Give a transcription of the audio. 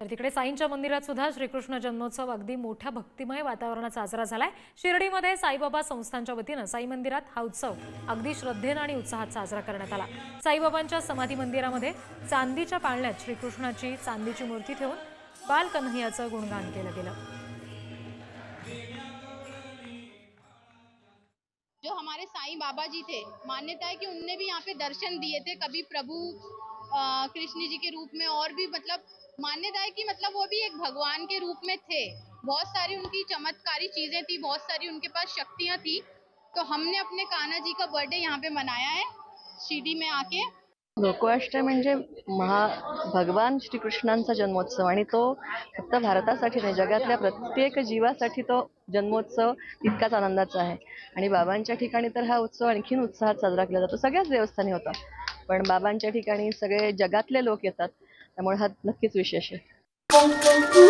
तर तिकडे साईंच्या मंदिरात सुद्धा श्रीकृष्ण जन्मोत्सव अगदी मोठ्या भक्तिमय वातावरणात साजरा झालाय। शिर्डीमध्ये साईबाबा संस्थानच्या वतीने साई मंदिरात हा उत्सव अगदी श्रद्धेने आणि उत्साहात साजरा करण्यात आला। साईबाबांच्या समाधी मंदिरामध्ये चांदीच्या पाळण्यात श्रीकृष्णाची चांदीची मूर्ती ठेवून बाल कन्हैयाचं गुणगान केलं गेलं। जो हमारे साईं बाबा जी थे, मान्यता है कि उनने भी यहाँ पे दर्शन दिए थे, कभी प्रभु कृष्ण जी के रूप में, और भी मतलब मान्यता है कि मतलब वो भी एक भगवान के रूप में थे। बहुत सारी उनकी चमत्कारी चीजें थी, बहुत सारी उनके पास शक्तियां थी। तो हमने अपने कान्हा जी का बर्थडे यहाँ पे मनाया है शिरडी में आके। गोकुळाष्टमी म्हणजे भगवान श्रीकृष्णांचा जन्मोत्सव आणि तो फक्त भारतासाठी नाही, जगातल्या प्रत्येक जीवासाठी तो जन्मोत्सव तितकाच आनंदाचा आहे। आणि बाबांच्या ठिकाणी तर हा उत्सव आणखीन उत्साहात साजरा केला जातो। सगळ्याच देवस्थानी होता, पण बाबांच्या ठिकाणी सगळे जगातले लोक येतात, त्यामुळे हा नक्कीच विशेष आहे।